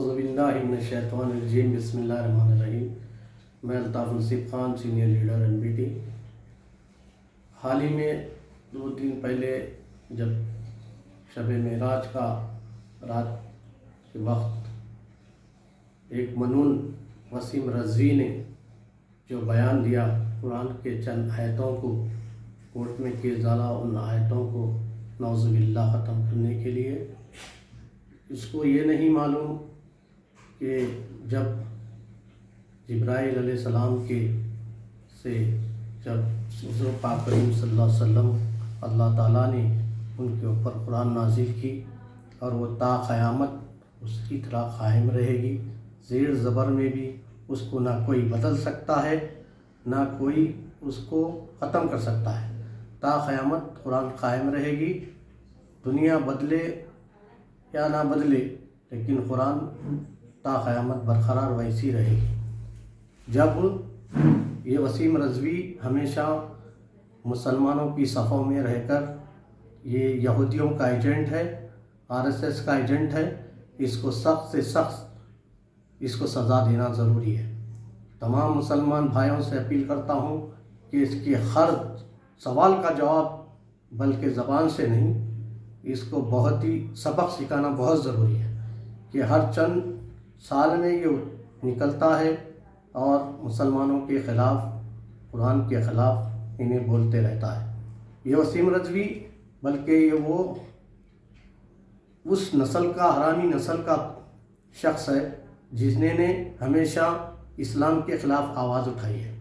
औज़ुबिल्लाहिमिनश्शैतानिर्रजीम बिस्मिल्लाहिर्रहमानिर्रहीम। मैं अल्ताफ़ नसीब ख़ान, सीनियर लीडर NBT। हाल ही में 2 दिन पहले जब शब मेराज का रात के वक्त एक मनून वसीम रज़वी ने जो बयान दिया, कुरान के चंद आयतों को कोर्ट में केस डाला, उन आयतों को नौज़ुबिल्लाह ख़त्म करने के लिए। इसको ये नहीं मालूम कि जब जिब्राइल अलैहिस्सलाम के से जब हुज़ूर पाक करीम सल्लल्लाहु अलैहि वसल्लम अल्लाह ताला ने उनके ऊपर कुरान नाजिल की और वो ता क़यामत उसकी तरह कायम रहेगी। ज़ेर ज़बर में भी उसको ना कोई बदल सकता है, ना कोई उसको ख़त्म कर सकता है। ता क़यामत कुरान कायम रहेगी। दुनिया बदले या ना बदले, लेकिन कुरान ता क़यामत बरक़रार वैसी रहेगी। जब ये वसीम रज़वी हमेशा मुसलमानों की सफ़ों में रहकर ये यहूदियों का एजेंट है, RSS का एजेंट है, इसको सख्त से सख्त इसको सज़ा देना ज़रूरी है। तमाम मुसलमान भाइयों से अपील करता हूँ कि इसके हर सवाल का जवाब बल्कि ज़बान से नहीं, इसको बहुत ही सबक सिखाना बहुत ज़रूरी है कि हर चंद साल में ये निकलता है और मुसलमानों के ख़िलाफ़, कुरान के ख़िलाफ़ इन्हें बोलते रहता है। ये वसीम रज़वी बल्कि ये वो उस नस्ल का, हरामी नस्ल का शख्स है जिसने हमेशा इस्लाम के ख़िलाफ़ आवाज़ उठाई है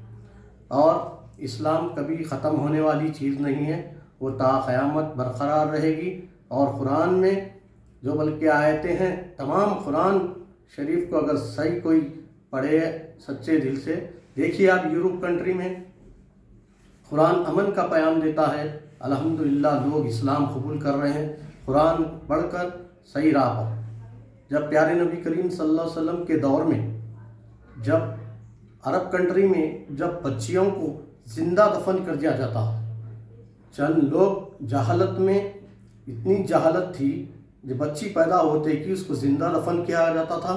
और इस्लाम कभी ख़त्म होने वाली चीज़ नहीं है, वो ता क़यामत बरक़रार रहेगी। और कुरान में जो बल्कि आयतें हैं, तमाम कुरान शरीफ को अगर सही कोई पढ़े सच्चे दिल से, देखिए आप यूरोप कंट्री में कुरान अमन का पैगाम देता है। अल्हम्दुलिल्लाह लोग इस्लाम कबूल कर रहे हैं कुरान पढ़कर सही राह पर। जब प्यारे नबी करीम सल्लल्लाहु अलैहि वसल्लम के दौर में जब अरब कंट्री में जब बच्चियों को ज़िंदा दफन कर दिया जाता, चंद लोग जहालत में, इतनी जहालत थी जब बच्ची पैदा होते कि उसको ज़िंदा दफन किया जाता था।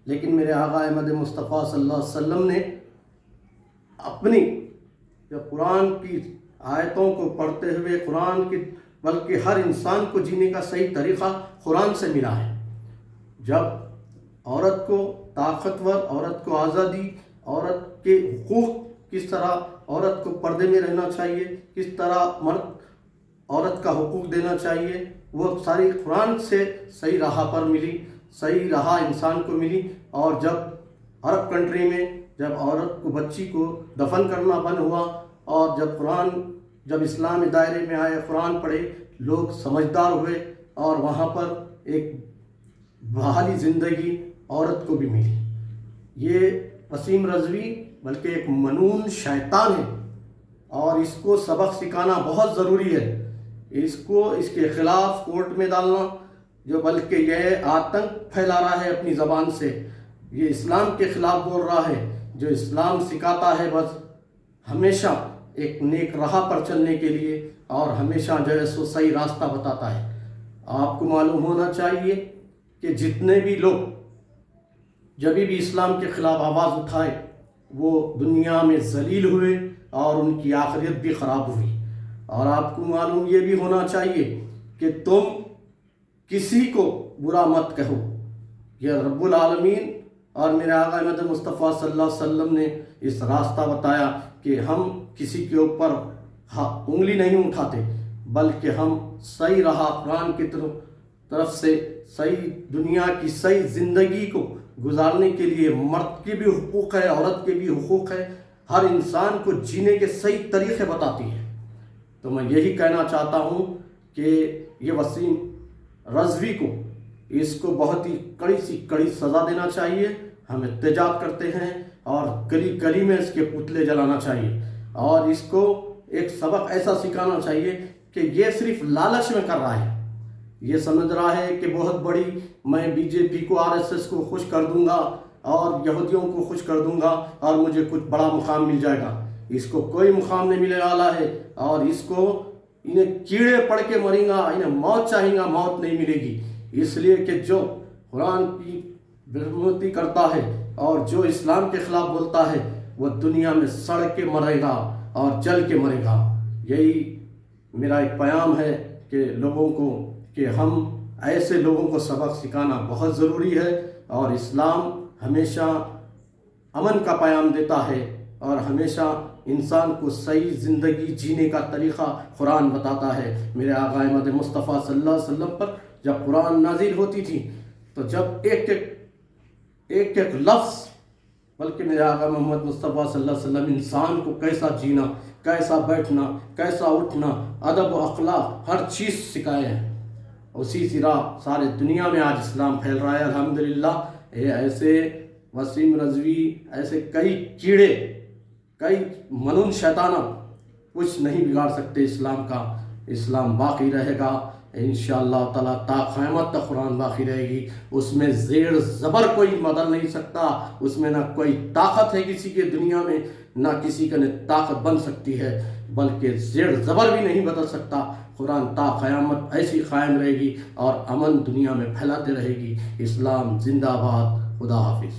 लेकिन मेरे आका अहमद मुस्तफ़ा सल्लल्लाहु अलैहि वसल्लम ने अपनी जब कुरान की आयतों को पढ़ते हुए, कुरान की बल्कि हर इंसान को जीने का सही तरीक़ा कुरान से मिला है। जब औरत को ताकतवर, औरत को आज़ादी, औरत के हुकूक़, किस तरह औरत को पर्दे में रहना चाहिए, किस तरह मर्द औरत का हुकूक देना चाहिए, वो सारी कुरान से सही राह पर मिली, सही राह इंसान को मिली। और जब अरब कंट्री में जब औरत को, बच्ची को दफन करना बंद हुआ और जब कुरान, जब इस्लामी दायरे में आए, कुरान पढ़े, लोग समझदार हुए और वहाँ पर एक बहाली ज़िंदगी औरत को भी मिली। ये वसीम रज़वी बल्कि एक मनून शैतान है और इसको सबक सिखाना बहुत ज़रूरी है। इसको इसके ख़िलाफ़ कोर्ट में डालना, जो बल्कि यह आतंक फैला रहा है अपनी ज़बान से, ये इस्लाम के ख़िलाफ़ बोल रहा है, जो इस्लाम सिखाता है बस हमेशा एक नेक राह पर चलने के लिए और हमेशा जो है सो सही रास्ता बताता है। आपको मालूम होना चाहिए कि जितने भी लोग जब भी इस्लाम के ख़िलाफ़ आवाज़ उठाए वो दुनिया में ज़लील हुए और उनकी आखिरत भी ख़राब हुई। और आपको मालूम ये भी होना चाहिए कि तुम किसी को बुरा मत कहो। यह रब्बुल आलमीन और मेरे आका अहमद मुस्तफ़ा सल्लल्लाहु अलैहि वसल्लम ने इस रास्ता बताया कि हम किसी के ऊपर उंगली नहीं उठाते, बल्कि हम सही राह कुरान की तरफ से सही दुनिया की सही ज़िंदगी को गुजारने के लिए मर्द के भी हुकूक़ है, औरत के भी हुकूक़ है, हर इंसान को जीने के सही तरीक़े बताती है। तो मैं यही कहना चाहता हूँ कि ये वसीम रज़वी को, इसको बहुत ही कड़ी सी कड़ी सज़ा देना चाहिए। हम एहतजाज करते हैं और गली गली में इसके पुतले जलाना चाहिए और इसको एक सबक ऐसा सिखाना चाहिए कि ये सिर्फ लालच में कर रहा है। ये समझ रहा है कि बहुत बड़ी मैं BJP को, RSS को खुश कर दूंगा और यहूदियों को खुश कर दूंगा और मुझे कुछ बड़ा मुकाम मिल जाएगा। इसको कोई मुकाम नहीं मिलने वाला है और इसको इन्हें कीड़े पड़ के मरेगा, इन्हें मौत चाहेगा, मौत नहीं मिलेगी। इसलिए कि जो कुरान की بدعنوانی کرتا ہے اور جو اسلام کے خلاف بولتا ہے وہ دنیا میں سڑ کے مرے گا اور جل کے مرے گا۔ یہی میرا ایک پیام ہے کہ لوگوں کو کہ ہم ایسے لوگوں کو سبق سکھانا بہت ضروری ہے، اور اسلام ہمیشہ امن کا پیام دیتا ہے اور ہمیشہ انسان کو صحیح زندگی جینے کا طریقہ قرآن بتاتا ہے۔ میرے آقا احمد مصطفیٰ صلی اللہ علیہ وسلم پر جب قرآن نازل ہوتی تھی تو جب ایک لفظ، بلکہ میرے آقا محمد مصطفیٰ صلی اللہ علیہ وسلم انسان کو کیسا جینا، کیسا بیٹھنا، کیسا اٹھنا، ادب و اخلاق ہر چیز سکھائے ہیں۔ اسی طرح سارے دنیا میں آج اسلام پھیل رہا ہے الحمدللہ۔ یہ ایسے وسیم رضوی، ایسے کئی کیڑے، کئی منون شیطانہ کچھ نہیں بگاڑ سکتے اسلام کا۔ اسلام باقی رہے گا انشاءاللہ تعالیٰ، تا قیامت تک قرآن باقی رہے گی۔ اس میں زیر زبر کوئی بدل نہیں سکتا، اس میں نہ کوئی طاقت ہے کسی کے دنیا میں، نہ کسی کا طاقت بن سکتی ہے، بلکہ زیر زبر بھی نہیں بدل سکتا۔ قرآن تا قیامت ایسی قائم رہے گی اور امن دنیا میں پھیلاتے رہے گی۔ اسلام زندہ باد۔ خدا حافظ۔